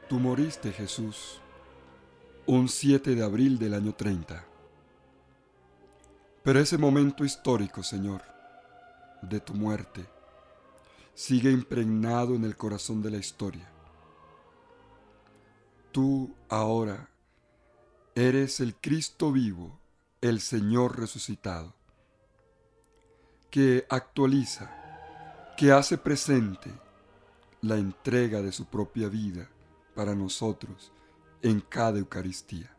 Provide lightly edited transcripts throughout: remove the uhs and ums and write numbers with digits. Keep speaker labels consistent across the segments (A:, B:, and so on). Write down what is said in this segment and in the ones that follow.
A: Tú moriste, Jesús, un 7 de abril del año 30. Pero ese momento histórico, Señor, de tu muerte, sigue impregnado en el corazón de la historia. Tú ahora eres el Cristo vivo, el Señor resucitado, que actualiza, que hace presente la entrega de su propia vida para nosotros en cada Eucaristía.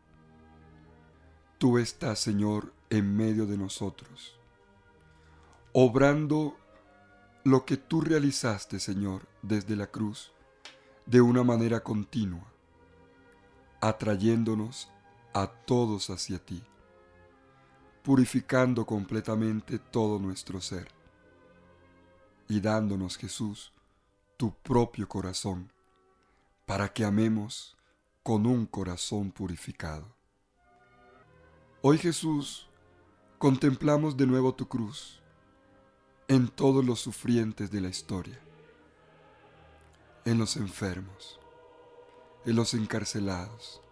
A: Tú estás, Señor, en medio de nosotros, obrando lo que tú realizaste, Señor, desde la cruz, de una manera continua, atrayéndonos a todos hacia ti, purificando completamente todo nuestro ser y dándonos, Jesús, tu propio corazón, para que amemos con un corazón purificado. Hoy, Jesús, contemplamos de nuevo tu cruz en todos los sufrientes de la historia, en los enfermos, en los encarcelados,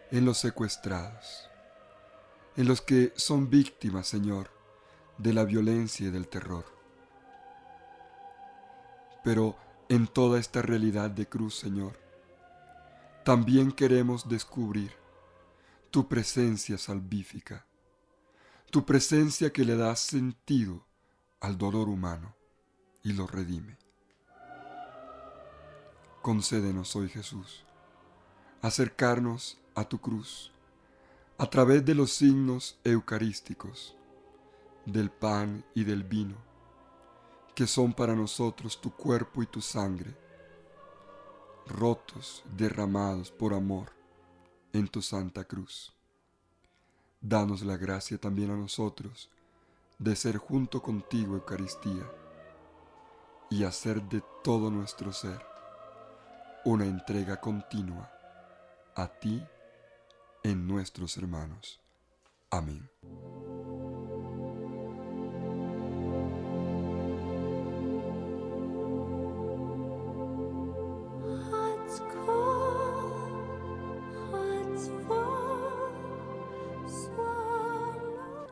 A: en los secuestrados, en los que son víctimas, Señor, de la violencia y del terror. Pero en toda esta realidad de cruz, Señor, también queremos descubrir tu presencia salvífica, tu presencia que le da sentido al dolor humano y lo redime. Concédenos hoy, Jesús, acercarnos a tu cruz a través de los signos eucarísticos, del pan y del vino, que son para nosotros tu cuerpo y tu sangre, rotos, derramados por amor en tu santa cruz. Danos la gracia también a nosotros de ser junto contigo, Eucaristía, y hacer de todo nuestro ser una entrega continua a ti en nuestros hermanos. Amén.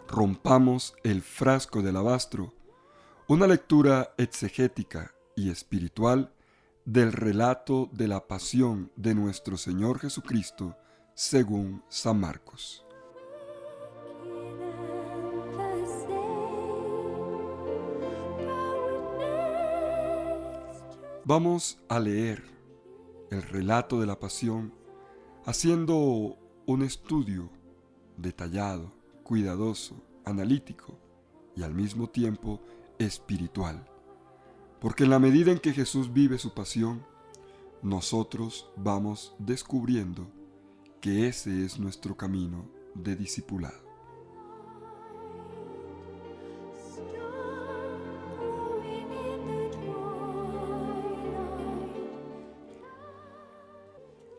A: Rompamos el frasco del alabastro, una lectura exegética y espiritual del relato de la pasión de nuestro Señor Jesucristo según San Marcos. Vamos a leer el relato de la pasión haciendo un estudio detallado, cuidadoso, analítico y al mismo tiempo espiritual. Porque en la medida en que Jesús vive su pasión, nosotros vamos descubriendo que ese es nuestro camino de discipulado.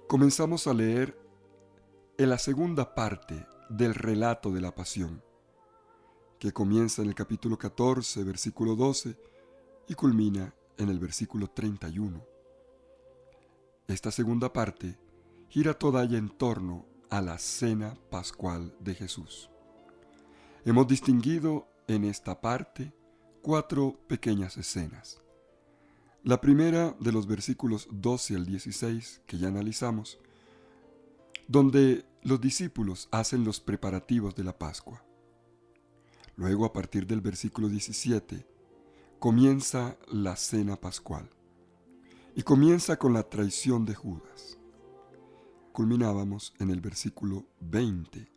A: Comenzamos a leer en la segunda parte del relato de la pasión, que comienza en el capítulo 14, versículo 12, y culmina en el versículo 31. Esta segunda parte gira toda ella en torno a la cena pascual de Jesús. Hemos distinguido en esta parte 4 pequeñas escenas. La primera de los versículos 12 al 16, que ya analizamos, donde los discípulos hacen los preparativos de la Pascua. Luego, a partir del versículo 17, comienza la cena pascual y comienza con la traición de Judas. Culminábamos en el versículo 20,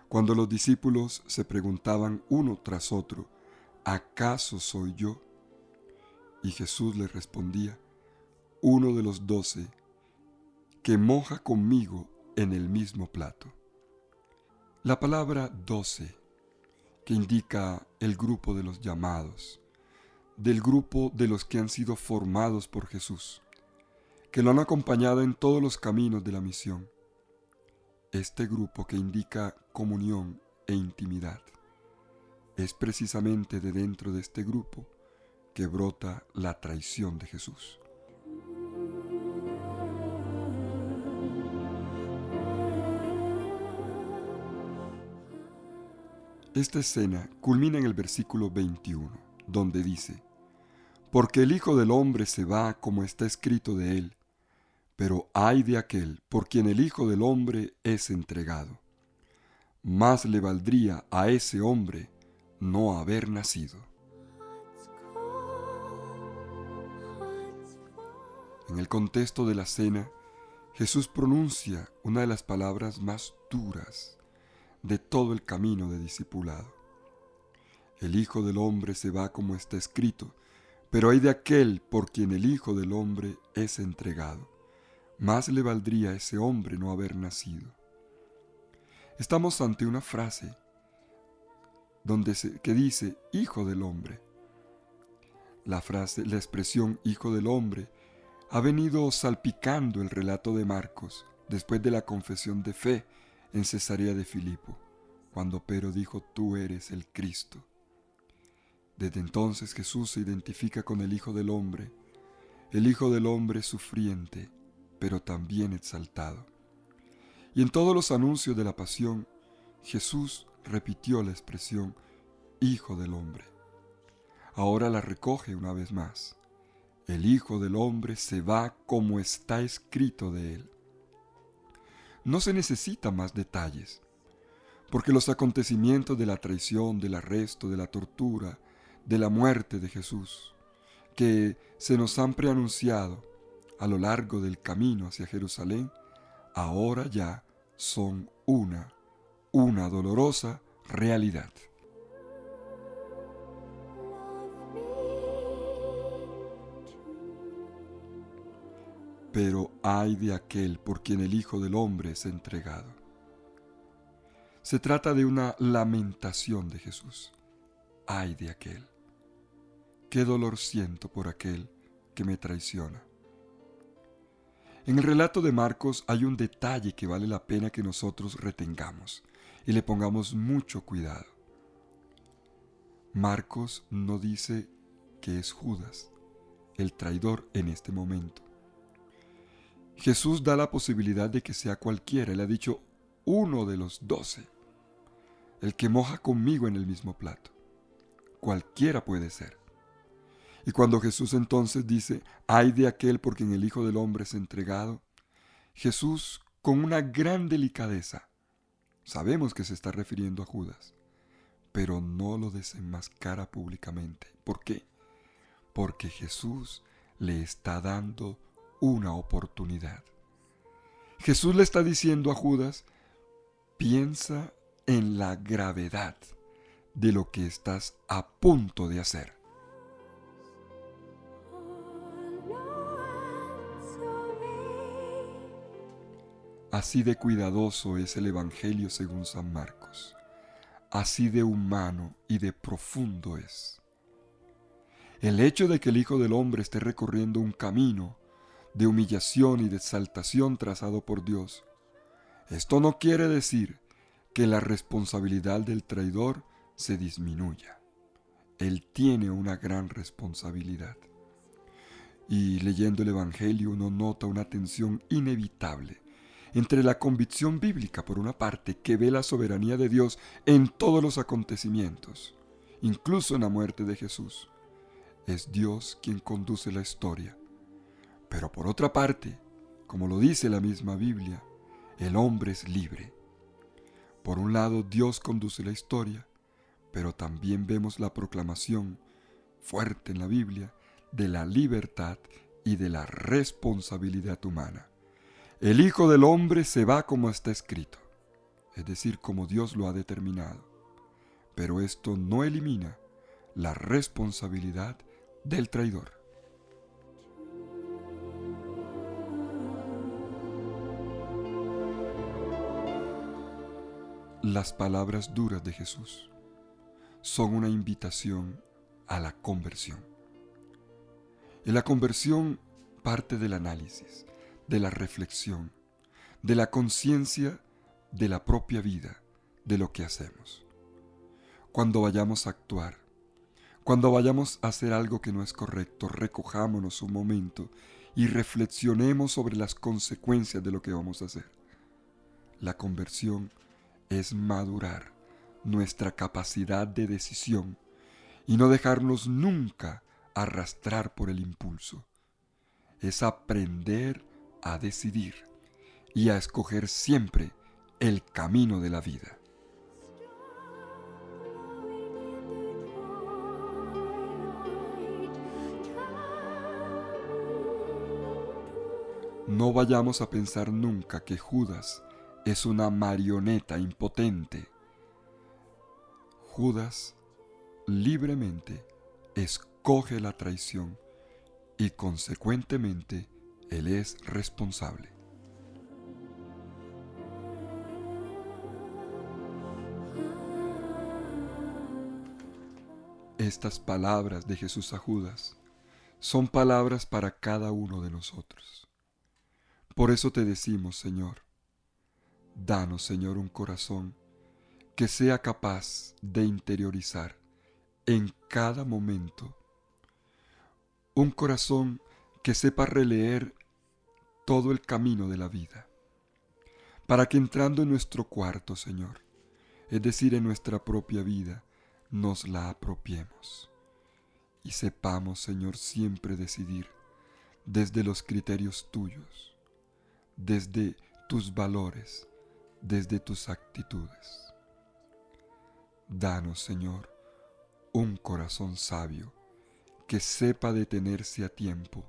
A: cuando los discípulos se preguntaban uno tras otro, ¿acaso soy yo? Y Jesús les respondía, uno de los 12, que moja conmigo en el mismo plato. La palabra 12, que indica el grupo de los llamados, del grupo de los que han sido formados por Jesús, que lo han acompañado en todos los caminos de la misión. Este grupo que indica comunión e intimidad. Es precisamente de dentro de este grupo que brota la traición de Jesús. Esta escena culmina en el versículo 21, donde dice: porque el Hijo del Hombre se va como está escrito de él, pero ay de aquel por quien el Hijo del Hombre es entregado. Más le valdría a ese hombre no haber nacido. En el contexto de la cena, Jesús pronuncia una de las palabras más duras de todo el camino de discipulado. El Hijo del Hombre se va como está escrito, pero hay de aquel por quien el Hijo del Hombre es entregado. Más le valdría a ese hombre no haber nacido. Estamos ante una frase que dice Hijo del Hombre. La expresión Hijo del Hombre ha venido salpicando el relato de Marcos después de la confesión de fe en Cesarea de Filipo, cuando Pedro dijo: tú eres el Cristo. Desde entonces Jesús se identifica con el Hijo del Hombre sufriente, pero también exaltado. Y en todos los anuncios de la pasión, Jesús repitió la expresión Hijo del Hombre. Ahora la recoge una vez más. El Hijo del Hombre se va como está escrito de él. No se necesitan más detalles, porque los acontecimientos de la traición, del arresto, de la tortura, de la muerte de Jesús, que se nos han preanunciado a lo largo del camino hacia Jerusalén, ahora ya son una dolorosa realidad. Pero ay de aquel por quien el Hijo del Hombre es entregado. Se trata de una lamentación de Jesús. Ay de aquel. Qué dolor siento por aquel que me traiciona. En el relato de Marcos hay un detalle que vale la pena que nosotros retengamos y le pongamos mucho cuidado. Marcos no dice que es Judas, el traidor en este momento. Jesús da la posibilidad de que sea cualquiera. Él ha dicho uno de los 12, el que moja conmigo en el mismo plato. Cualquiera puede ser. Y cuando Jesús entonces dice, ay de aquel por quien el Hijo del Hombre es entregado, Jesús, con una gran delicadeza, sabemos que se está refiriendo a Judas, pero no lo desenmascara públicamente. ¿Por qué? Porque Jesús le está dando una oportunidad. Jesús le está diciendo a Judas, piensa en la gravedad de lo que estás a punto de hacer. Así de cuidadoso es el Evangelio según San Marcos. Así de humano y de profundo es. El hecho de que el Hijo del Hombre esté recorriendo un camino de humillación y de exaltación trazado por Dios, esto no quiere decir que la responsabilidad del traidor se disminuya. Él tiene una gran responsabilidad. Y leyendo el Evangelio uno nota una tensión inevitable entre la convicción bíblica, por una parte, que ve la soberanía de Dios en todos los acontecimientos, incluso en la muerte de Jesús. Es Dios quien conduce la historia. Pero por otra parte, como lo dice la misma Biblia, el hombre es libre. Por un lado, Dios conduce la historia, pero también vemos la proclamación fuerte en la Biblia de la libertad y de la responsabilidad humana. El Hijo del Hombre se va como está escrito, es decir, como Dios lo ha determinado. Pero esto no elimina la responsabilidad del traidor. Las palabras duras de Jesús son una invitación a la conversión. Y la conversión parte del análisis, de la reflexión, de la conciencia de la propia vida, de lo que hacemos. Cuando vayamos a actuar, cuando vayamos a hacer algo que no es correcto, recojámonos un momento y reflexionemos sobre las consecuencias de lo que vamos a hacer. La conversión es madurar, nuestra capacidad de decisión y no dejarnos nunca arrastrar por el impulso. Es aprender a decidir y a escoger siempre el camino de la vida. No vayamos a pensar nunca que Judas es una marioneta impotente. Judas libremente escoge la traición y consecuentemente él es responsable. Estas palabras de Jesús a Judas son palabras para cada uno de nosotros. Por eso te decimos, Señor, danos, Señor, un corazón que sea capaz de interiorizar en cada momento, un corazón que sepa releer todo el camino de la vida, para que entrando en nuestro cuarto, Señor, es decir, en nuestra propia vida, nos la apropiemos y sepamos, Señor, siempre decidir desde los criterios tuyos, desde tus valores, desde tus actitudes. Danos, Señor, un corazón sabio que sepa detenerse a tiempo,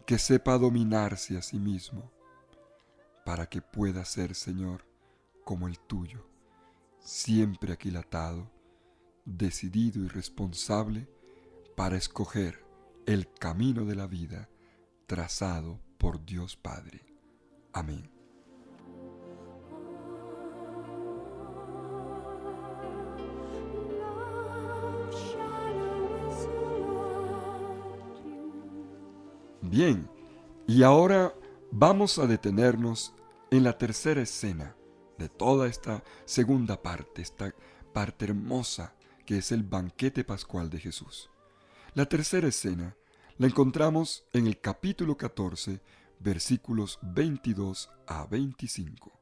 A: que sepa dominarse a sí mismo, para que pueda ser, Señor, como el tuyo, siempre aquilatado, decidido y responsable para escoger el camino de la vida trazado por Dios Padre. Amén. Bien, y ahora vamos a detenernos en la tercera escena de toda esta segunda parte, esta parte hermosa que es el banquete pascual de Jesús. La tercera escena la encontramos en el capítulo 14, versículos 22 a 25.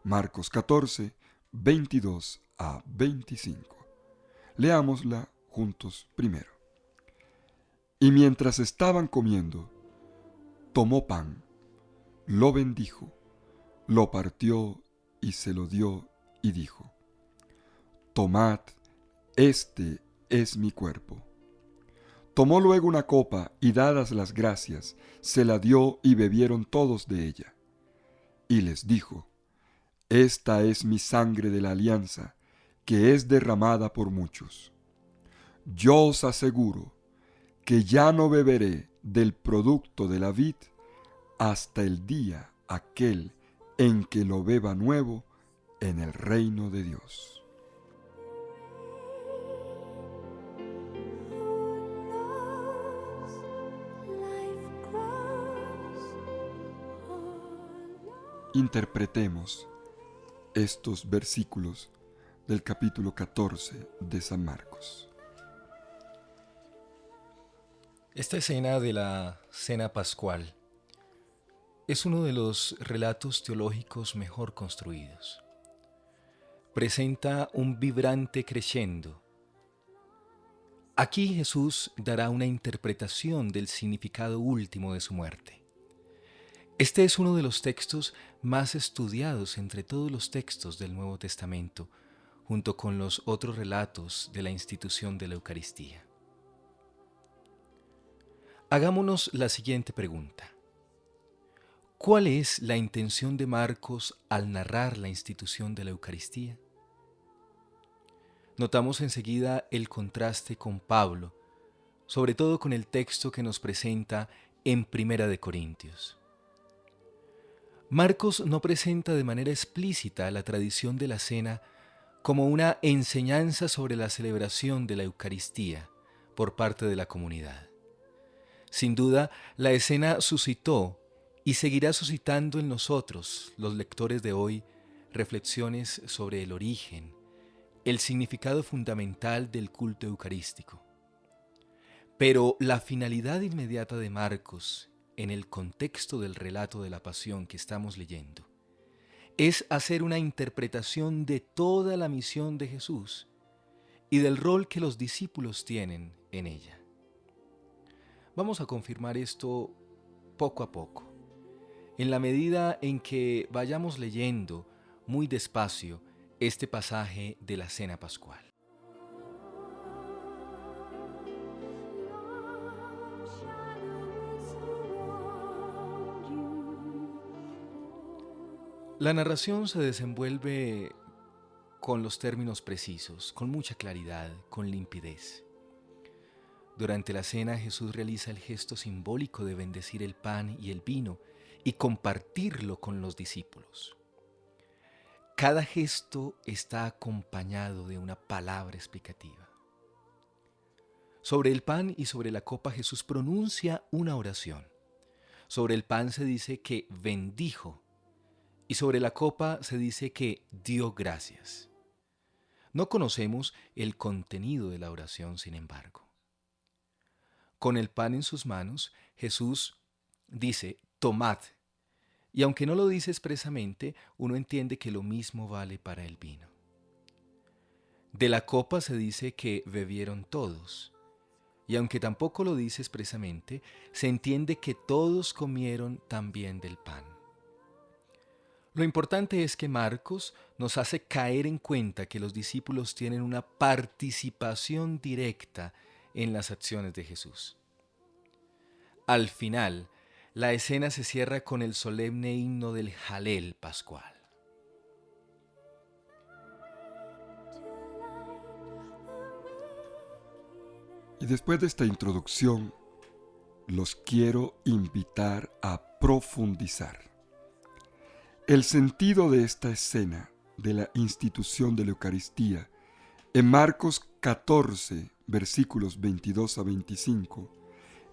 A: Marcos 14, 22 a 25. Leámosla juntos primero. Y mientras estaban comiendo, tomó pan, lo bendijo, lo partió y se lo dio y dijo: Tomad, este es mi cuerpo. Tomó luego una copa y dadas las gracias, se la dio y bebieron todos de ella. Y les dijo: Esta es mi sangre de la alianza, que es derramada por muchos. Yo os aseguro que ya no beberé del producto de la vid hasta el día aquel en que lo beba nuevo en el reino de Dios. Interpretemos estos versículos del capítulo 14 de San Marcos.
B: Esta escena de la Cena Pascual es uno de los relatos teológicos mejor construidos. Presenta un vibrante crescendo. Aquí Jesús dará una interpretación del significado último de su muerte. Este es uno de los textos más estudiados entre todos los textos del Nuevo Testamento, junto con los otros relatos de la institución de la Eucaristía. Hagámonos la siguiente pregunta. ¿Cuál es la intención de Marcos al narrar la institución de la Eucaristía? Notamos enseguida el contraste con Pablo, sobre todo con el texto que nos presenta en Primera de Corintios. Marcos no presenta de manera explícita la tradición de la cena como una enseñanza sobre la celebración de la Eucaristía por parte de la comunidad. Sin duda, la escena suscitó y seguirá suscitando en nosotros, los lectores de hoy, reflexiones sobre el origen, el significado fundamental del culto eucarístico. Pero la finalidad inmediata de Marcos, en el contexto del relato de la pasión que estamos leyendo, es hacer una interpretación de toda la misión de Jesús y del rol que los discípulos tienen en ella. Vamos a confirmar esto poco a poco, en la medida en que vayamos leyendo muy despacio este pasaje de la Cena Pascual. La narración se desenvuelve con los términos precisos, con mucha claridad, con limpidez. Durante la cena Jesús realiza el gesto simbólico de bendecir el pan y el vino y compartirlo con los discípulos. Cada gesto está acompañado de una palabra explicativa. Sobre el pan y sobre la copa Jesús pronuncia una oración. Sobre el pan se dice que bendijo y sobre la copa se dice que dio gracias. No conocemos el contenido de la oración, sin embargo. Con el pan en sus manos, Jesús dice, tomad. Y aunque no lo dice expresamente, uno entiende que lo mismo vale para el vino. De la copa se dice que bebieron todos. Y aunque tampoco lo dice expresamente, se entiende que todos comieron también del pan. Lo importante es que Marcos nos hace caer en cuenta que los discípulos tienen una participación directa en las acciones de Jesús. Al final, la escena se cierra con el solemne himno del Jalel pascual.
A: Y después de esta introducción, los quiero invitar a profundizar. El sentido de esta escena de la institución de la Eucaristía en Marcos 14, versículos 22 a 25,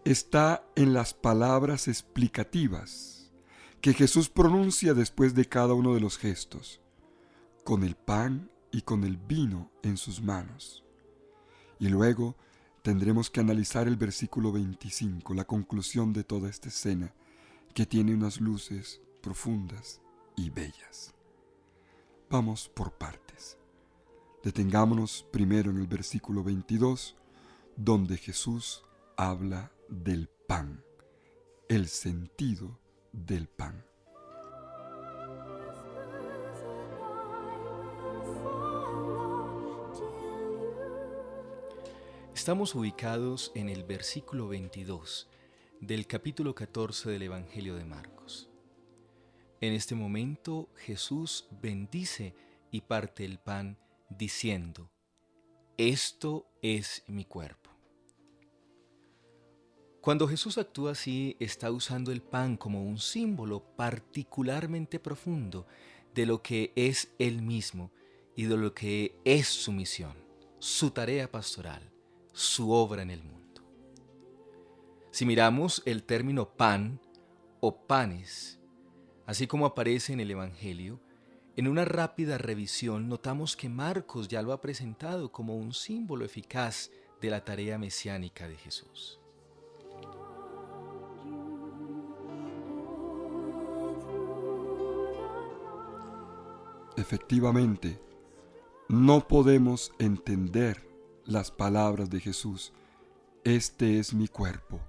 A: está en las palabras explicativas que Jesús pronuncia después de cada uno de los gestos, con el pan y con el vino en sus manos. Y luego tendremos que analizar el versículo 25, la conclusión de toda esta escena, que tiene unas luces profundas y bellas. Vamos por partes. Detengámonos primero en el versículo 22, donde Jesús habla del pan, el sentido del pan.
B: Estamos ubicados en el versículo 22 del capítulo 14 del Evangelio de Marcos. En este momento Jesús bendice y parte el pan diciendo, esto es mi cuerpo. Cuando Jesús actúa así, está usando el pan como un símbolo particularmente profundo de lo que es Él mismo y de lo que es su misión, su tarea pastoral, su obra en el mundo. Si miramos el término pan o panes, así como aparece en el Evangelio, en una rápida revisión notamos que Marcos ya lo ha presentado como un símbolo eficaz de la tarea mesiánica de Jesús.
A: Efectivamente, no podemos entender las palabras de Jesús, este es mi cuerpo,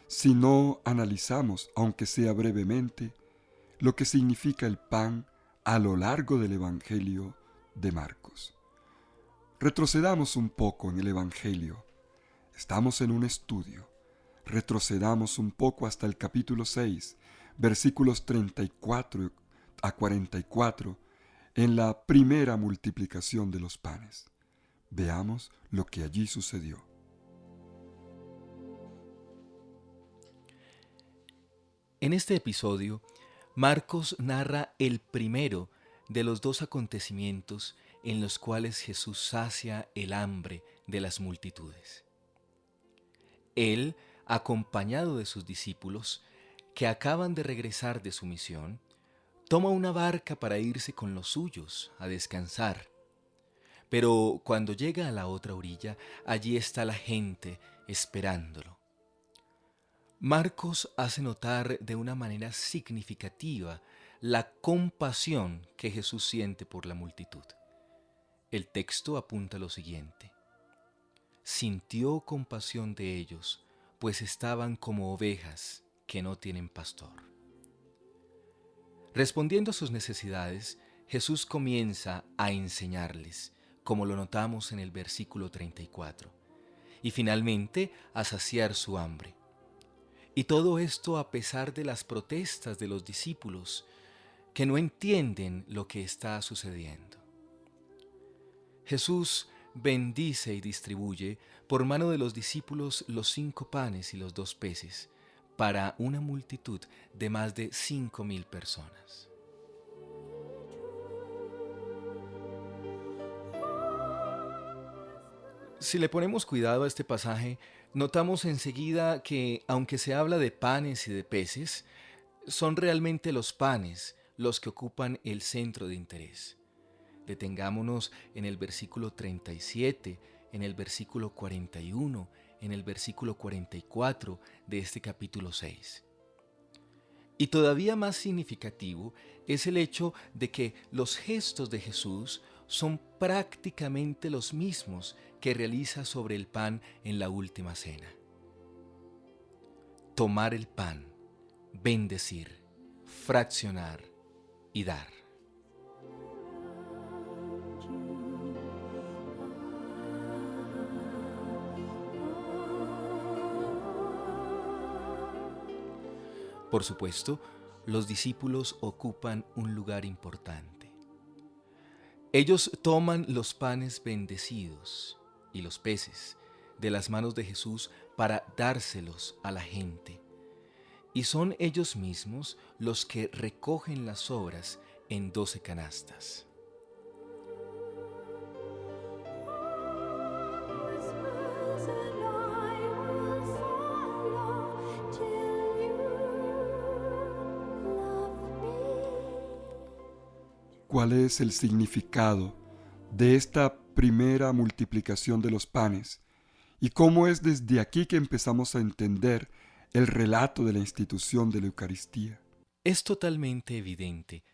A: si no analizamos, aunque sea brevemente, lo que significa el pan a lo largo del Evangelio de Marcos. Retrocedamos un poco en el Evangelio. Estamos en un estudio. Retrocedamos un poco hasta el capítulo 6, versículos 34 a 44, en la primera multiplicación de los panes. Veamos lo que allí sucedió.
B: En este episodio, Marcos narra el primero de los dos acontecimientos en los cuales Jesús sacia el hambre de las multitudes. Él, acompañado de sus discípulos, que acaban de regresar de su misión, toma una barca para irse con los suyos a descansar. Pero cuando llega a la otra orilla, allí está la gente esperándolo. Marcos hace notar de una manera significativa la compasión que Jesús siente por la multitud. El texto apunta lo siguiente: sintió compasión de ellos, pues estaban como ovejas que no tienen pastor. Respondiendo a sus necesidades, Jesús comienza a enseñarles, como lo notamos en el versículo 34, y finalmente a saciar su hambre. Y todo esto a pesar de las protestas de los discípulos, que no entienden lo que está sucediendo. Jesús bendice y distribuye por mano de los discípulos los 5 panes y los 2 peces para una multitud de más de 5,000 personas. Si le ponemos cuidado a este pasaje, notamos enseguida que, aunque se habla de panes y de peces, son realmente los panes los que ocupan el centro de interés. Detengámonos en el versículo 37, en el versículo 41, en el versículo 44 de este capítulo 6. Y todavía más significativo es el hecho de que los gestos de Jesús son prácticamente los mismos que realiza sobre el pan en la última cena. Tomar el pan, bendecir, fraccionar y dar. Por supuesto, los discípulos ocupan un lugar importante. Ellos toman los panes bendecidos y los peces de las manos de Jesús para dárselos a la gente. Y son ellos mismos los que recogen las sobras en 12 canastas.
A: ¿Cuál es el significado de esta primera multiplicación de los panes? ¿Y cómo es desde aquí que empezamos a entender el relato de la institución de la Eucaristía?
B: Es totalmente evidente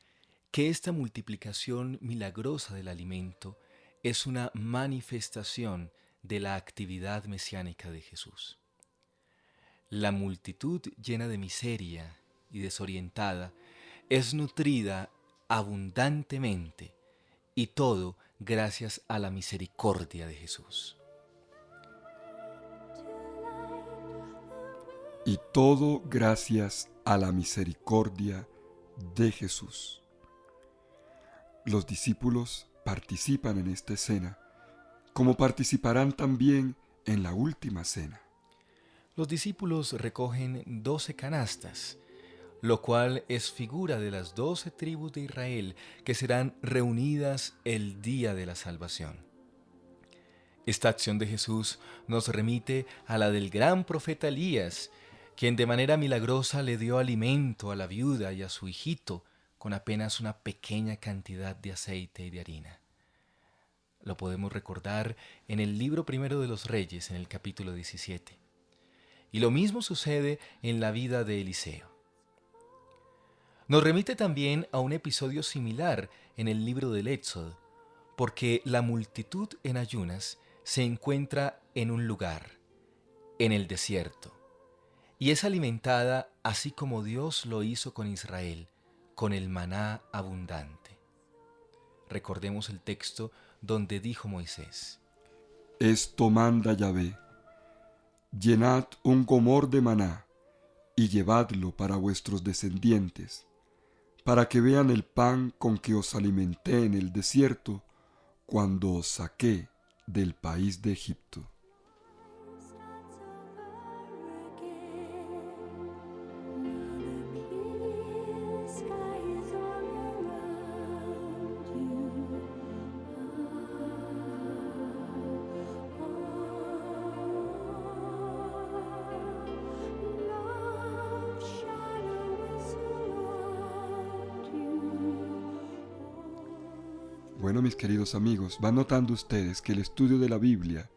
B: que esta multiplicación milagrosa del alimento es una manifestación de la actividad mesiánica de Jesús. La multitud llena de miseria y desorientada es nutrida abundantemente, y todo gracias a la misericordia de Jesús.
A: Y todo gracias a la misericordia de Jesús. Los discípulos participan en esta escena, como participarán también en la última cena.
B: Los discípulos recogen 12 canastas, lo cual es figura de las 12 tribus de Israel que serán reunidas el día de la salvación. Esta acción de Jesús nos remite a la del gran profeta Elías, quien de manera milagrosa le dio alimento a la viuda y a su hijito con apenas una pequeña cantidad de aceite y de harina. Lo podemos recordar en el libro primero de los Reyes, en el capítulo 17. Y lo mismo sucede en la vida de Eliseo. Nos remite también a un episodio similar en el libro del Éxodo, porque la multitud en ayunas se encuentra en un lugar, en el desierto, y es alimentada así como Dios lo hizo con Israel, con el maná abundante. Recordemos el texto donde dijo Moisés:
A: Esto manda Yahvé: llenad un gomor de maná y llevadlo para vuestros descendientes, para que vean el pan con que os alimenté en el desierto cuando os saqué del país de Egipto. Bueno, mis queridos amigos, van notando ustedes que el estudio de la Biblia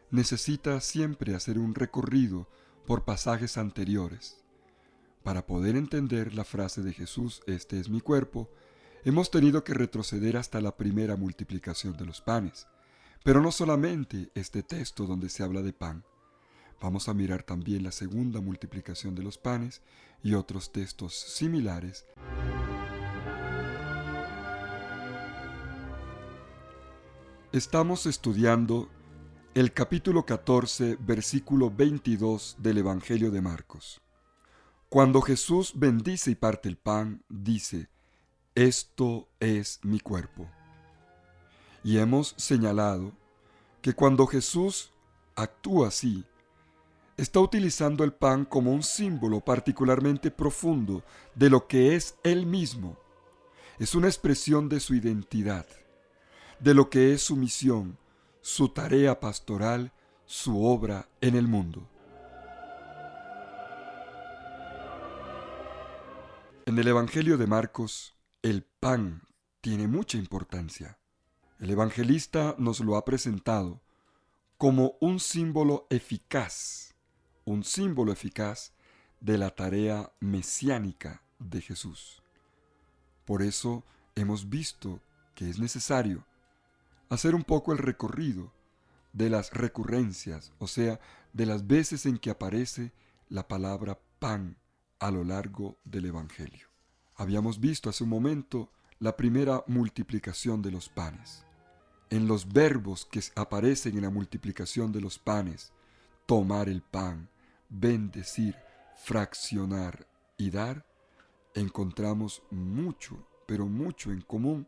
A: necesita siempre hacer un recorrido por pasajes anteriores, Para poder entender la frase de Jesús, este es mi cuerpo, hemos tenido que retroceder hasta la primera multiplicación de los panes. Pero no solamente este texto donde se habla de pan. Vamos a mirar también la segunda multiplicación de los panes y otros textos similares. Estamos estudiando el capítulo 14, versículo 22 del Evangelio de Marcos. Cuando Jesús bendice y parte el pan, dice: esto es mi cuerpo. Y hemos señalado que cuando Jesús actúa así, está utilizando el pan como un símbolo particularmente profundo de lo que es Él mismo. Es una expresión de su identidad, de lo que es su misión, su tarea pastoral, su obra en el mundo. En el Evangelio de Marcos, el pan tiene mucha importancia. El evangelista nos lo ha presentado como un símbolo eficaz de la tarea mesiánica de Jesús. Por eso hemos visto que es necesario hacer un poco el recorrido de las recurrencias, o sea, de las veces en que aparece la palabra pan a lo largo del Evangelio. Habíamos visto hace un momento la primera multiplicación de los panes. En los verbos que aparecen en la multiplicación de los panes, tomar el pan, bendecir, fraccionar y dar, encontramos mucho, pero mucho en común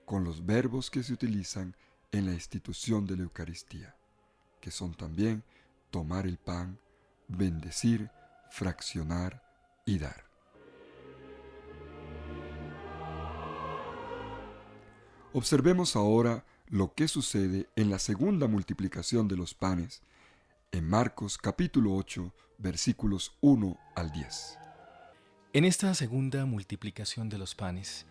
A: con los verbos que se utilizan en la institución de la Eucaristía, que son también tomar el pan, bendecir, fraccionar y dar. Observemos ahora lo que sucede en la segunda multiplicación de los panes, en Marcos capítulo 8, versículos 1 al 10.
B: En esta segunda multiplicación de los panes,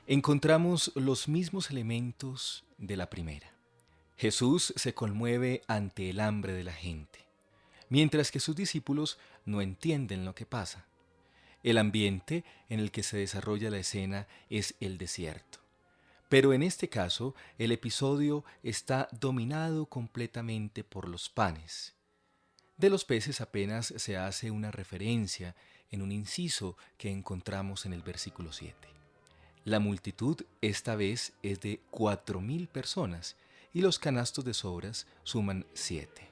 B: encontramos los mismos elementos de la primera. Jesús se conmueve ante el hambre de la gente, mientras que sus discípulos no entienden lo que pasa. El ambiente en el que se desarrolla la escena es el desierto. Pero en este caso, el episodio está dominado completamente por los panes. De los peces apenas se hace una referencia en un inciso que encontramos en el versículo 7. La multitud esta vez es de 4.000 personas y los canastos de sobras suman 7.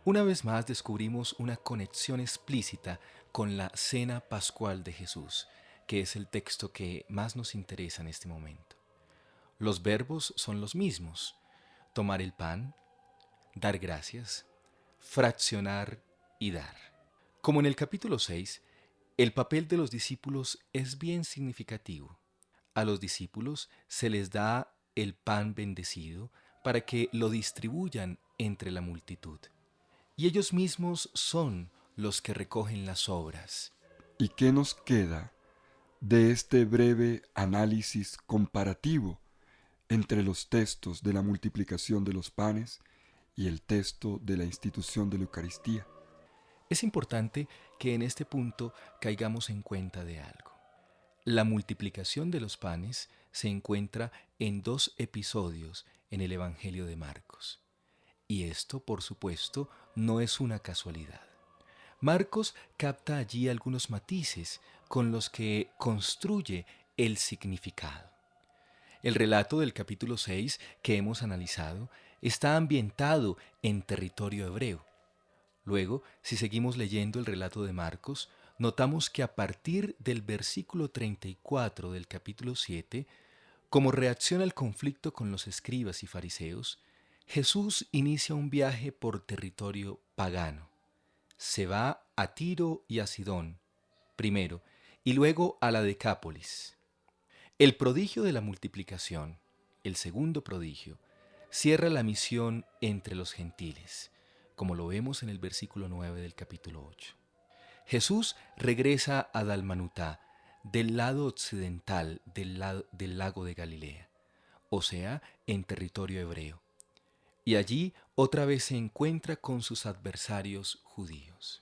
B: Una vez más descubrimos una conexión explícita con la cena pascual de Jesús, que es el texto que más nos interesa en este momento. Los verbos son los mismos: tomar el pan, dar gracias, fraccionar y dar. Como en el capítulo 6, el papel de los discípulos es bien significativo. A los discípulos se les da el pan bendecido para que lo distribuyan entre la multitud. Y ellos mismos son los que recogen las sobras.
A: ¿Y qué nos queda de este breve análisis comparativo entre los textos de la multiplicación de los panes y el texto de la institución de la Eucaristía?
B: Es importante que en este punto caigamos en cuenta de algo. La multiplicación de los panes se encuentra en 2 episodios en el Evangelio de Marcos. Y esto, por supuesto, no es una casualidad. Marcos capta allí algunos matices con los que construye el significado. El relato del capítulo 6 que hemos analizado está ambientado en territorio hebreo. Luego, si seguimos leyendo el relato de Marcos, notamos que a partir del versículo 34 del capítulo 7, como reacción al conflicto con los escribas y fariseos, Jesús inicia un viaje por territorio pagano. Se va a Tiro y a Sidón, primero, y luego a la Decápolis. El prodigio de la multiplicación, el segundo prodigio, cierra la misión entre los gentiles, como lo vemos en el versículo 9 del capítulo 8. Jesús regresa a Dalmanutá, del lado occidental del lago de Galilea, o sea, en territorio hebreo, y allí otra vez se encuentra con sus adversarios judíos.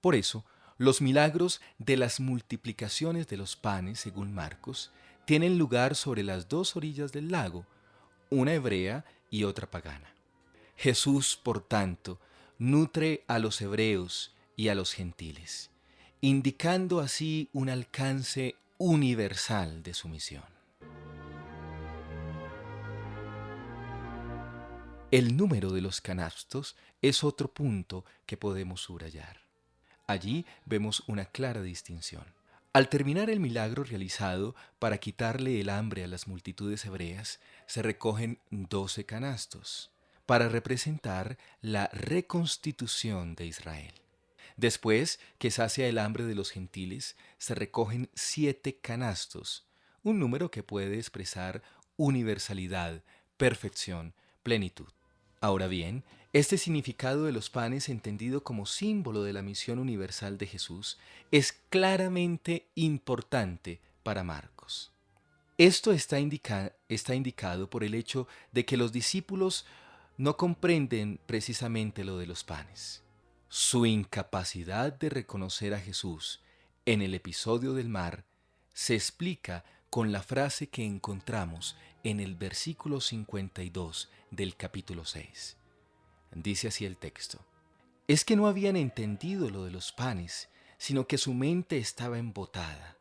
B: Por eso, Los milagros de las multiplicaciones de los panes, según Marcos, tienen lugar sobre las dos orillas del lago, una hebrea y otra pagana. Jesús, por tanto, nutre a los hebreos y a los gentiles, indicando así un alcance universal de su misión. El número de los canastos es otro punto que podemos subrayar. Allí vemos una clara distinción. Al terminar el milagro realizado para quitarle el hambre a las multitudes hebreas, se recogen 12 canastos para representar la reconstitución de Israel. Después que sacia el hambre de los gentiles, se recogen 7 canastos, un número que puede expresar universalidad, perfección, plenitud. Ahora bien, este significado de los panes, entendido como símbolo de la misión universal de Jesús, es claramente importante para Marcos. Esto está indicado por el hecho de que los discípulos no comprenden precisamente lo de los panes. Su incapacidad de reconocer a Jesús en el episodio del mar se explica con la frase que encontramos en el versículo 52 del capítulo 6. Dice así el texto: es que no habían entendido lo de los panes, sino que su mente estaba embotada,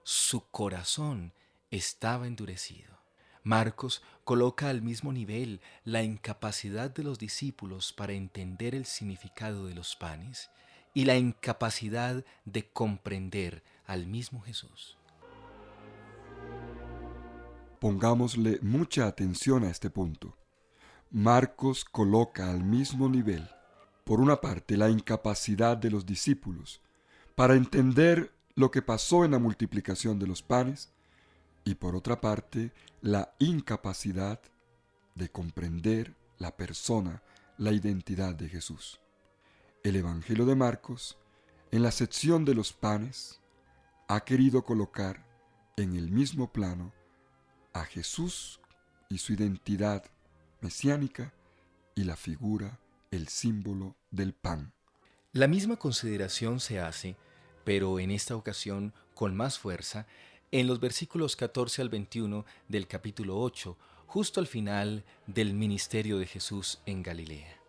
B: su corazón estaba endurecido. Marcos coloca al mismo nivel la incapacidad de los discípulos para entender el significado de los panes y la incapacidad de comprender al mismo Jesús.
A: Pongámosle mucha atención a este punto. Marcos coloca al mismo nivel, por una parte, la incapacidad de los discípulos para entender lo que pasó en la multiplicación de los panes, y por otra parte, la incapacidad de comprender la persona, la identidad de Jesús. El Evangelio de Marcos, en la sección de los panes, ha querido colocar en el mismo plano a Jesús y su identidad mesiánica y la figura, el símbolo del pan.
B: La misma consideración se hace, pero en esta ocasión con más fuerza, en los versículos 14 al 21 del capítulo 8, justo al final del ministerio de Jesús en Galilea.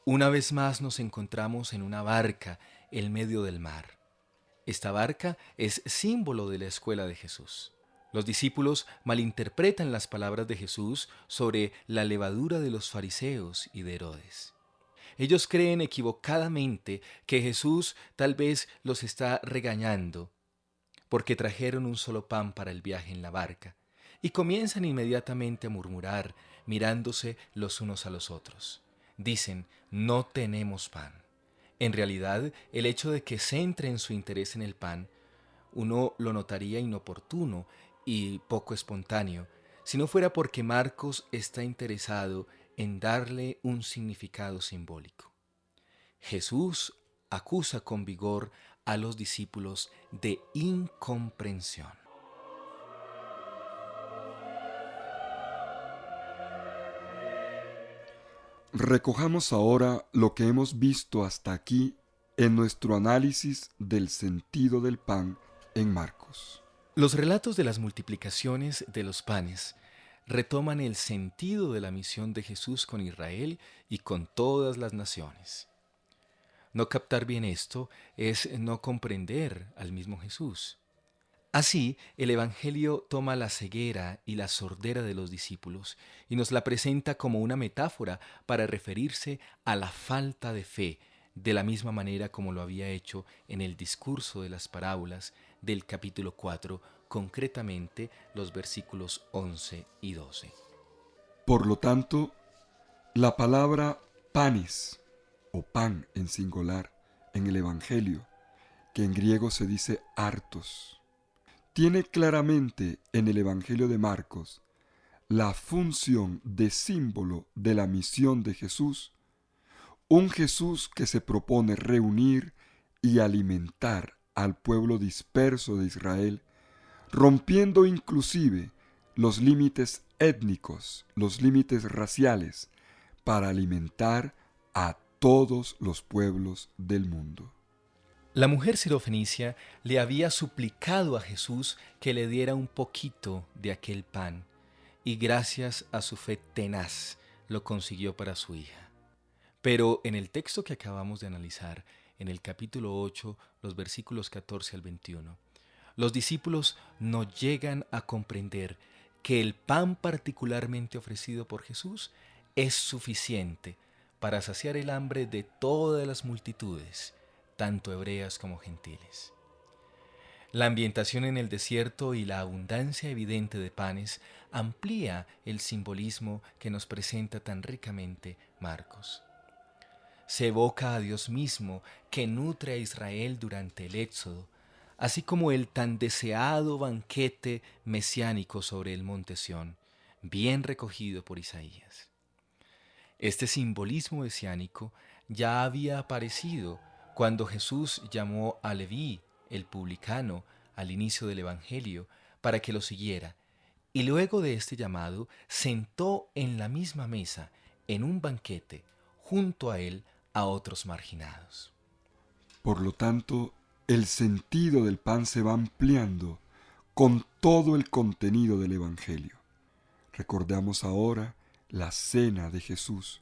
B: Una vez más nos encontramos en una barca en medio del mar. Esta barca es símbolo de la escuela de Jesús. Los discípulos malinterpretan las palabras de Jesús sobre la levadura de los fariseos y de Herodes. Ellos creen equivocadamente que Jesús tal vez los está regañando porque trajeron un solo pan para el viaje en la barca, y comienzan inmediatamente a murmurar, mirándose los unos a los otros. Dicen: no tenemos pan. En realidad, el hecho de que centren su interés en el pan, uno lo notaría inoportuno y poco espontáneo, si no fuera porque Marcos está interesado en darle un significado simbólico. Jesús acusa con vigor a los discípulos de incomprensión.
A: Recojamos ahora lo que hemos visto hasta aquí en nuestro análisis del sentido del pan en Marcos.
B: Los relatos de las multiplicaciones de los panes retoman el sentido de la misión de Jesús con Israel y con todas las naciones. No captar bien esto es no comprender al mismo Jesús. Así, el Evangelio toma la ceguera y la sordera de los discípulos y nos la presenta como una metáfora para referirse a la falta de fe, de la misma manera como lo había hecho en el discurso de las parábolas del capítulo 4, concretamente los versículos 11 y 12.
A: Por lo tanto, la palabra panes, o pan en singular, en el Evangelio, que en griego se dice artos, tiene claramente en el Evangelio de Marcos la función de símbolo de la misión de Jesús, un Jesús que se propone reunir y alimentar al pueblo disperso de Israel, rompiendo inclusive los límites étnicos, los límites raciales, para alimentar a todos los pueblos del mundo.
B: La mujer sirofenicia le había suplicado a Jesús que le diera un poquito de aquel pan, y gracias a su fe tenaz lo consiguió para su hija. Pero en el texto que acabamos de analizar, en el capítulo 8, los versículos 14 al 21, los discípulos no llegan a comprender que el pan particularmente ofrecido por Jesús es suficiente para saciar el hambre de todas las multitudes, tanto hebreas como gentiles. La ambientación en el desierto y la abundancia evidente de panes amplía el simbolismo que nos presenta tan ricamente Marcos. Se evoca a Dios mismo que nutre a Israel durante el Éxodo, así como el tan deseado banquete mesiánico sobre el monte Sión, bien recogido por Isaías. Este simbolismo mesiánico ya había aparecido cuando Jesús llamó a Leví, el publicano, al inicio del Evangelio, para que lo siguiera, y luego de este llamado sentó en la misma mesa, en un banquete, junto a él a otros marginados.
A: Por lo tanto, el sentido del pan se va ampliando con todo el contenido del Evangelio. Recordamos ahora la cena de Jesús,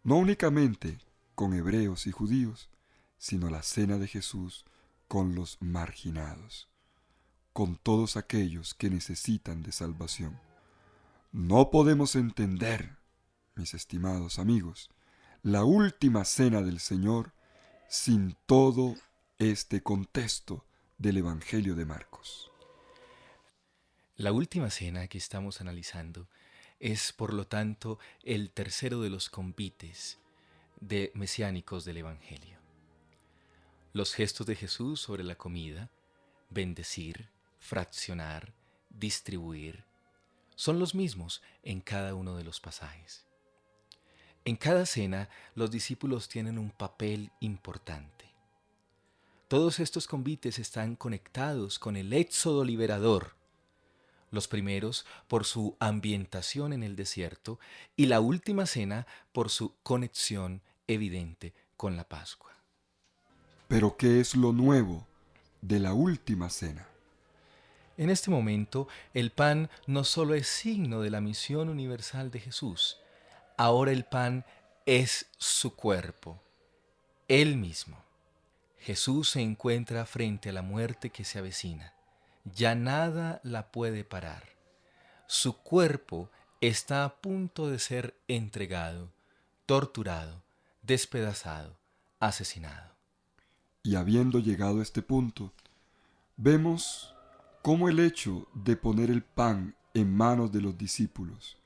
A: no únicamente con hebreos y judíos, sino la cena de Jesús con los marginados, con todos aquellos que necesitan de salvación. No podemos entender, mis estimados amigos, la última cena del Señor sin todo este contexto del Evangelio de Marcos.
B: La última cena que estamos analizando es, por lo tanto, el tercero de los convites mesiánicos del Evangelio. Los gestos de Jesús sobre la comida, bendecir, fraccionar, distribuir, son los mismos en cada uno de los pasajes. En cada cena, los discípulos tienen un papel importante. Todos estos convites están conectados con el éxodo liberador. Los primeros por su ambientación en el desierto y la última cena por su conexión evidente con la Pascua.
A: Pero ¿qué es lo nuevo de la última cena?
B: En este momento, el pan no solo es signo de la misión universal de Jesús, ahora el pan es su cuerpo, Él mismo. Jesús se encuentra frente a la muerte que se avecina. Ya nada la puede parar. Su cuerpo está a punto de ser entregado, torturado, despedazado, asesinado.
A: Y habiendo llegado a este punto, vemos cómo el hecho de poner el pan en manos de los discípulos,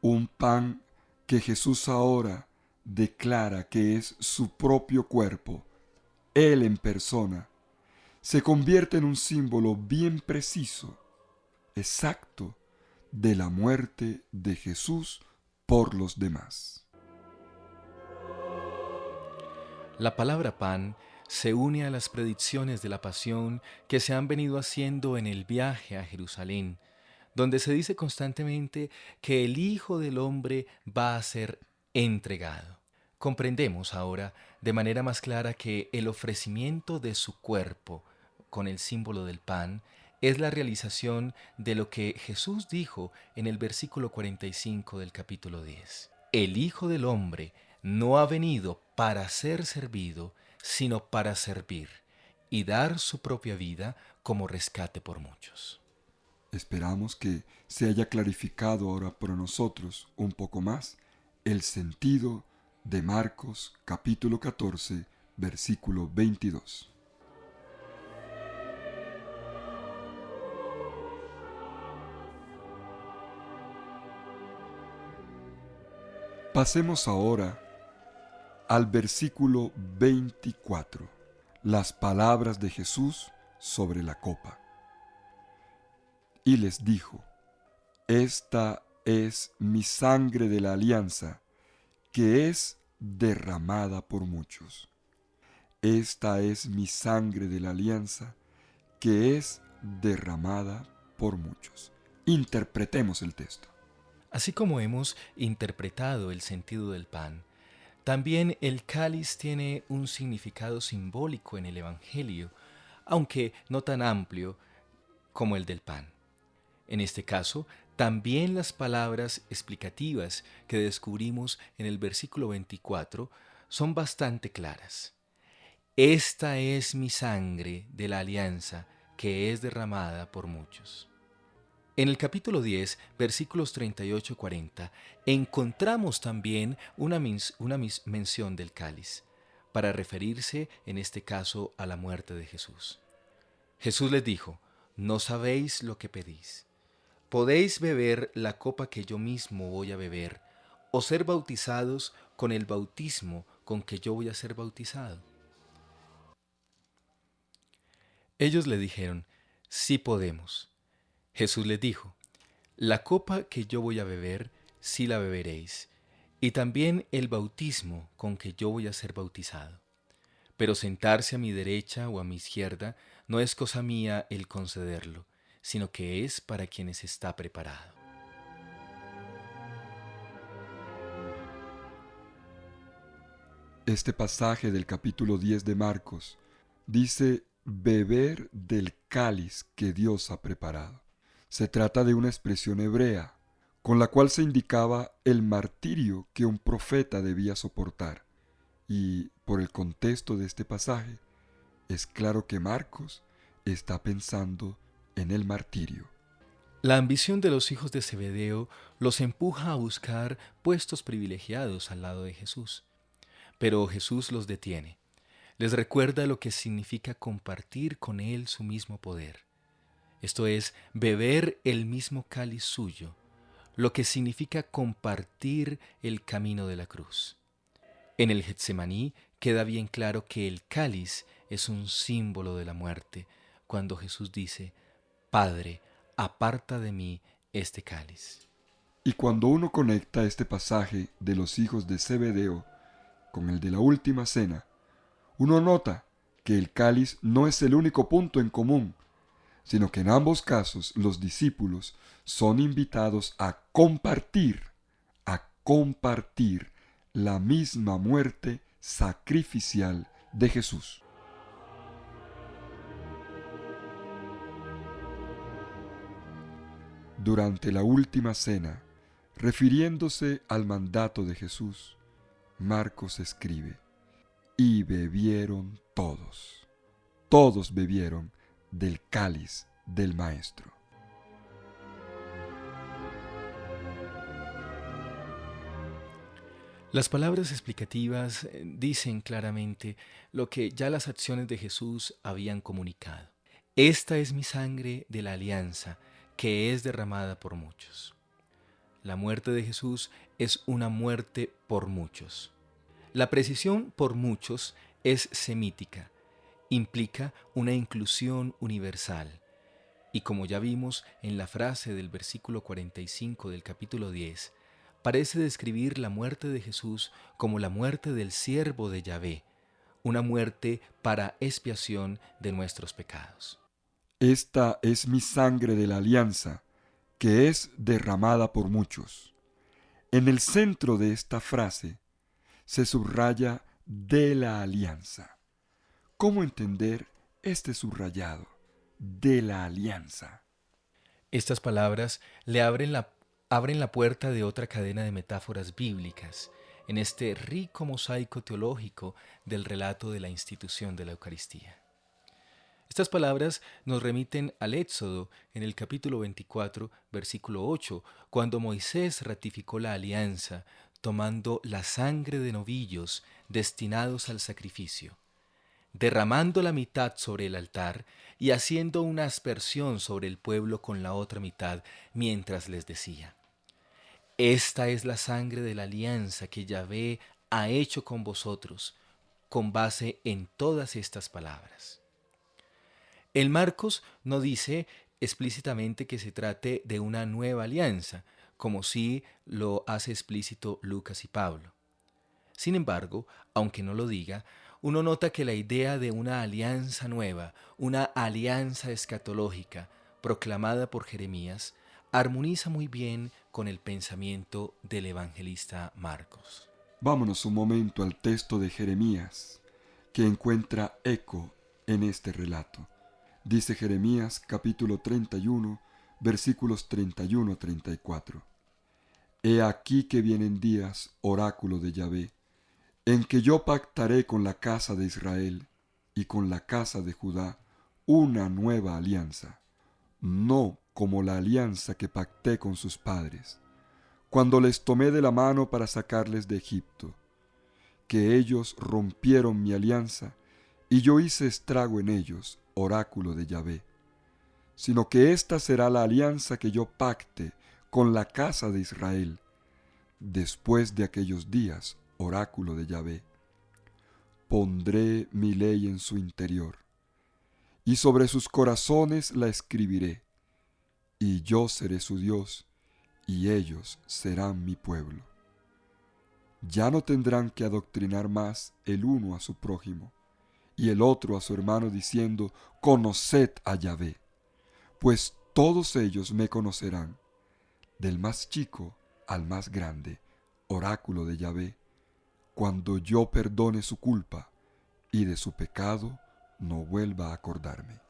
A: un pan que Jesús ahora declara que es su propio cuerpo, Él en persona, se convierte en un símbolo bien preciso, exacto, de la muerte de Jesús por los demás.
B: La palabra pan se une a las predicciones de la pasión que se han venido haciendo en el viaje a Jerusalén, donde se dice constantemente que el Hijo del Hombre va a ser entregado. Comprendemos ahora de manera más clara que el ofrecimiento de su cuerpo, con el símbolo del pan, es la realización de lo que Jesús dijo en el versículo 45 del capítulo 10. El Hijo del Hombre no ha venido para ser servido, sino para servir y dar su propia vida como rescate por muchos.
A: Esperamos que se haya clarificado ahora para nosotros un poco más el sentido de Marcos capítulo 14, versículo 22. Pasemos ahora al versículo 24, las palabras de Jesús sobre la copa. Y les dijo: Esta es mi sangre de la alianza, que es derramada por muchos. Esta es mi sangre de la alianza, que es derramada por muchos. Interpretemos el texto.
B: Así como hemos interpretado el sentido del pan, También el cáliz tiene un significado simbólico en el Evangelio, aunque no tan amplio como el del pan. En este caso, también las palabras explicativas que descubrimos en el versículo 24 son bastante claras. Esta es mi sangre de la alianza que es derramada por muchos. En el capítulo 10, versículos 38 y 40, encontramos también una mención del cáliz, para referirse en este caso a la muerte de Jesús. Jesús les dijo, no sabéis lo que pedís. ¿Podéis beber la copa que yo mismo voy a beber, o ser bautizados con el bautismo con que yo voy a ser bautizado? Ellos le dijeron, sí podemos. Jesús les dijo, la copa que yo voy a beber, sí la beberéis, y también el bautismo con que yo voy a ser bautizado. Pero sentarse a mi derecha o a mi izquierda no es cosa mía el concederlo, sino que es para quienes está preparado.
A: Este pasaje del capítulo 10 de Marcos dice beber del cáliz que Dios ha preparado. Se trata de una expresión hebrea, con la cual se indicaba el martirio que un profeta debía soportar. Y por el contexto de este pasaje, es claro que Marcos está pensando en el martirio.
B: La ambición de los hijos de Zebedeo los empuja a buscar puestos privilegiados al lado de Jesús. Pero Jesús los detiene. Les recuerda lo que significa compartir con Él su mismo poder. Esto es, beber el mismo cáliz suyo, lo que significa compartir el camino de la cruz. En el Getsemaní queda bien claro que el cáliz es un símbolo de la muerte, cuando Jesús dice, Padre, aparta de mí este cáliz.
A: Y cuando uno conecta este pasaje de los hijos de Zebedeo con el de la última cena, uno nota que el cáliz no es el único punto en común, sino que en ambos casos los discípulos son invitados a compartir la misma muerte sacrificial de Jesús. Durante la última cena, refiriéndose al mandato de Jesús, Marcos escribe, y bebieron todos bebieron del cáliz del Maestro.
B: Las palabras explicativas dicen claramente lo que ya las acciones de Jesús habían comunicado. Esta es mi sangre de la alianza, que es derramada por muchos. La muerte de Jesús es una muerte por muchos. La precisión por muchos es semítica, implica una inclusión universal. Y como ya vimos en la frase del versículo 45 del capítulo 10, parece describir la muerte de Jesús como la muerte del siervo de Yahvé, una muerte para expiación de nuestros pecados.
A: Esta es mi sangre de la alianza, que es derramada por muchos. En el centro de esta frase se subraya de la alianza. ¿Cómo entender este subrayado de la alianza?
B: Estas palabras le abren la puerta de otra cadena de metáforas bíblicas en este rico mosaico teológico del relato de la institución de la Eucaristía. Estas palabras nos remiten al Éxodo en el capítulo 24, versículo 8, cuando Moisés ratificó la alianza tomando la sangre de novillos destinados al sacrificio, derramando la mitad sobre el altar y haciendo una aspersión sobre el pueblo con la otra mitad, mientras les decía, esta es la sangre de la alianza que Yahvé ha hecho con vosotros, con base en todas estas palabras. El Marcos no dice explícitamente que se trate de una nueva alianza, como sí lo hace explícito Lucas y Pablo. Sin embargo, aunque no lo diga, uno nota que la idea de una alianza nueva, una alianza escatológica, proclamada por Jeremías, armoniza muy bien con el pensamiento del evangelista Marcos.
A: Vámonos un momento al texto de Jeremías, que encuentra eco en este relato. Dice Jeremías capítulo 31, versículos 31 a 34. He aquí que vienen días, oráculo de Yahvé, en que yo pactaré con la casa de Israel y con la casa de Judá una nueva alianza, no como la alianza que pacté con sus padres, cuando les tomé de la mano para sacarles de Egipto, que ellos rompieron mi alianza, y yo hice estrago en ellos, oráculo de Yahvé, sino que esta será la alianza que yo pacte con la casa de Israel, después de aquellos días, oráculo de Yahvé. Pondré mi ley en su interior, y sobre sus corazones la escribiré, y yo seré su Dios, y ellos serán mi pueblo. Ya no tendrán que adoctrinar más el uno a su prójimo, y el otro a su hermano, diciendo, conoced a Yahvé, pues todos ellos me conocerán, del más chico al más grande, oráculo de Yahvé, cuando yo perdone su culpa, y de su pecado no vuelva a acordarme.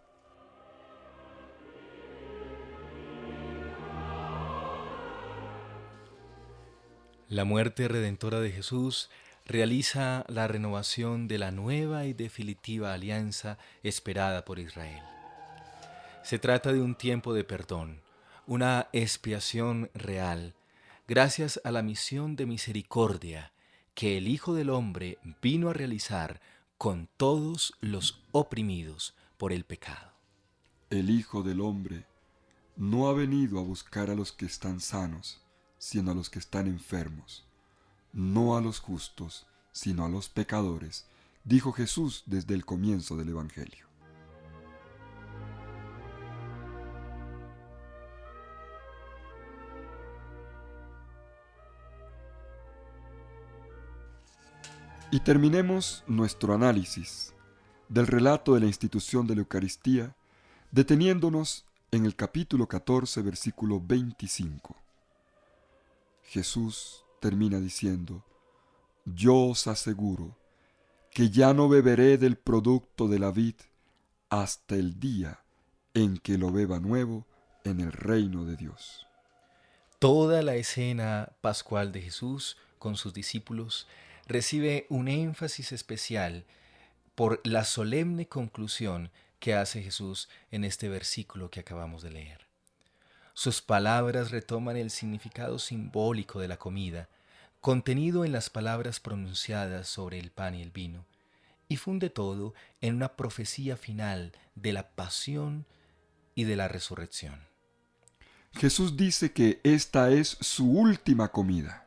B: La muerte redentora de Jesús realiza la renovación de la nueva y definitiva alianza esperada por Israel. Se trata de un tiempo de perdón, una expiación real, gracias a la misión de misericordia que el Hijo del Hombre vino a realizar con todos los oprimidos por el pecado.
A: El Hijo del Hombre no ha venido a buscar a los que están sanos, sino a los que están enfermos, no a los justos, sino a los pecadores, dijo Jesús desde el comienzo del Evangelio. Y terminemos nuestro análisis del relato de la institución de la Eucaristía, deteniéndonos en el capítulo 14, versículo 25. Jesús termina diciendo, yo os aseguro que ya no beberé del producto de la vid hasta el día en que lo beba nuevo en el reino de Dios.
B: Toda la escena pascual de Jesús con sus discípulos recibe un énfasis especial por la solemne conclusión que hace Jesús en este versículo que acabamos de leer. Sus palabras retoman el significado simbólico de la comida, contenido en las palabras pronunciadas sobre el pan y el vino, y funde todo en una profecía final de la pasión y de la resurrección.
A: Jesús dice que esta es su última comida.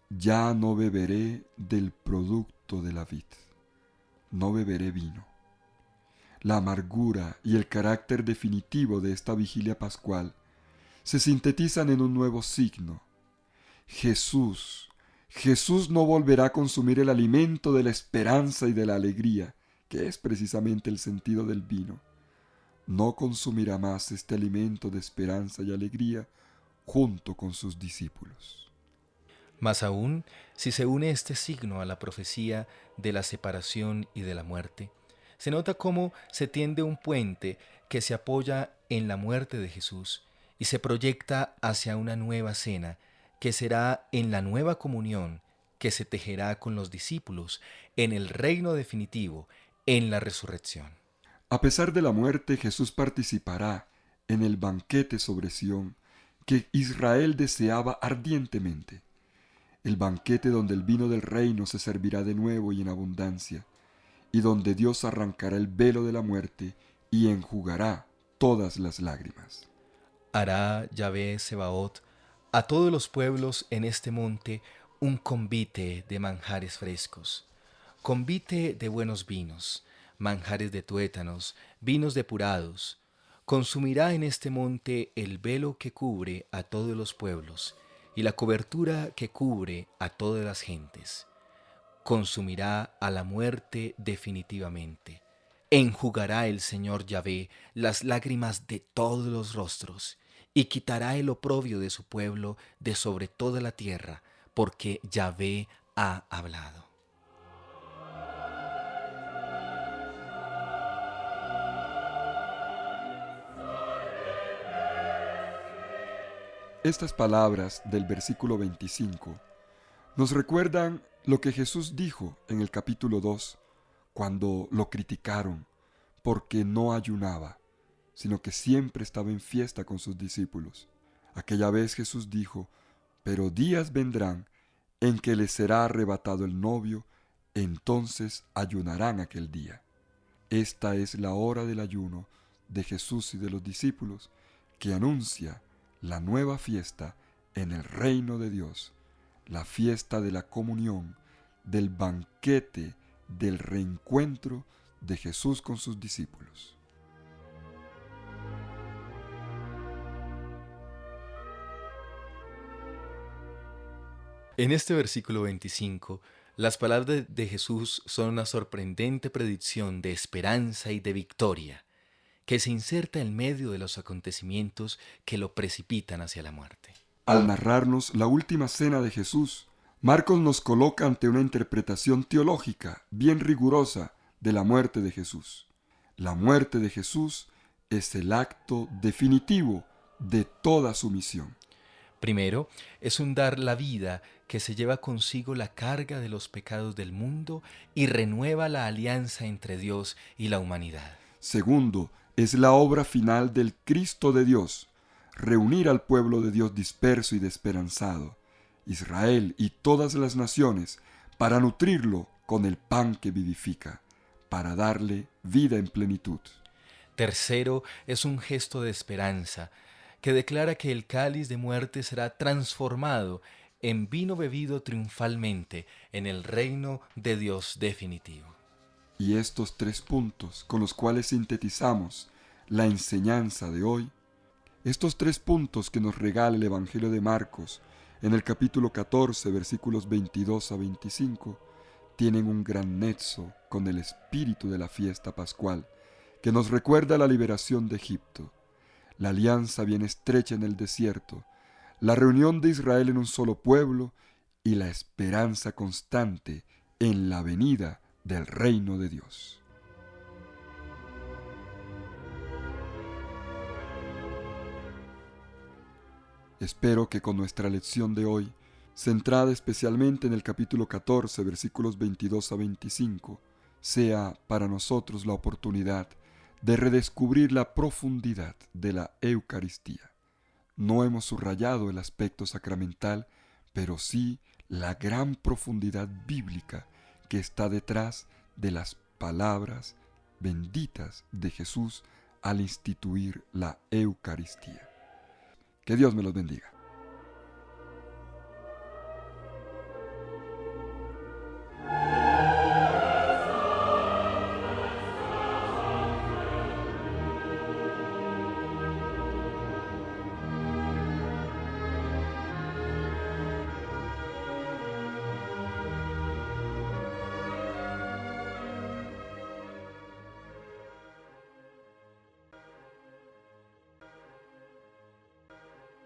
A: Ya no beberé del producto de la vid, no beberé vino. La amargura y el carácter definitivo de esta vigilia pascual se sintetizan en un nuevo signo. Jesús no volverá a consumir el alimento de la esperanza y de la alegría, que es precisamente el sentido del vino. No consumirá más este alimento de esperanza y alegría junto con sus discípulos.
B: Más aún, si se une este signo a la profecía de la separación y de la muerte, se nota cómo se tiende un puente que se apoya en la muerte de Jesús y se proyecta hacia una nueva cena, que será en la nueva comunión que se tejerá con los discípulos en el reino definitivo, en la resurrección.
A: A pesar de la muerte, Jesús participará en el banquete sobre Sión que Israel deseaba ardientemente, el banquete donde el vino del reino se servirá de nuevo y en abundancia, y donde Dios arrancará el velo de la muerte y enjugará todas las lágrimas.
B: Hará Yahvé Sebaot a todos los pueblos en este monte un convite de manjares frescos, convite de buenos vinos, manjares de tuétanos, vinos depurados. Consumirá en este monte el velo que cubre a todos los pueblos y la cobertura que cubre a todas las gentes. Consumirá a la muerte definitivamente. Enjugará el Señor Yahvé las lágrimas de todos los rostros y quitará el oprobio de su pueblo de sobre toda la tierra, porque Yahvé ha hablado.
A: Estas palabras del versículo 25 nos recuerdan lo que Jesús dijo en el capítulo 2 cuando lo criticaron porque no ayunaba, sino que siempre estaba en fiesta con sus discípulos. Aquella vez Jesús dijo: pero días vendrán en que les será arrebatado el novio, entonces ayunarán aquel día. Esta es la hora del ayuno de Jesús y de los discípulos, que anuncia la nueva fiesta en el reino de Dios, la fiesta de la comunión, del banquete, del reencuentro de Jesús con sus discípulos.
B: En este versículo 25, las palabras de Jesús son una sorprendente predicción de esperanza y de victoria, que se inserta en medio de los acontecimientos que lo precipitan hacia la muerte.
A: Al narrarnos la última cena de Jesús, Marcos nos coloca ante una interpretación teológica bien rigurosa de la muerte de Jesús. La muerte de Jesús es el acto definitivo de toda su misión.
B: Primero, es un dar la vida que se lleva consigo la carga de los pecados del mundo y renueva la alianza entre Dios y la humanidad.
A: Segundo, es la obra final del Cristo de Dios, reunir al pueblo de Dios disperso y desesperanzado, Israel y todas las naciones, para nutrirlo con el pan que vivifica, para darle vida en plenitud.
B: Tercero, es un gesto de esperanza que declara que el cáliz de muerte será transformado en vino bebido triunfalmente en el reino de Dios definitivo.
A: Y estos 3 puntos con los cuales sintetizamos la enseñanza de hoy, estos 3 puntos que nos regala el Evangelio de Marcos en el capítulo 14, versículos 22 a 25, tienen un gran nexo con el espíritu de la fiesta pascual, que nos recuerda la liberación de Egipto, la alianza bien estrecha en el desierto, la reunión de Israel en un solo pueblo y la esperanza constante en la venida del reino de Dios. Espero que con nuestra lección de hoy, centrada especialmente en el capítulo 14, versículos 22 a 25, sea para nosotros la oportunidad de redescubrir la profundidad de la Eucaristía. No hemos subrayado el aspecto sacramental, pero sí la gran profundidad bíblica que está detrás de las palabras benditas de Jesús al instituir la Eucaristía. Que Dios me los bendiga.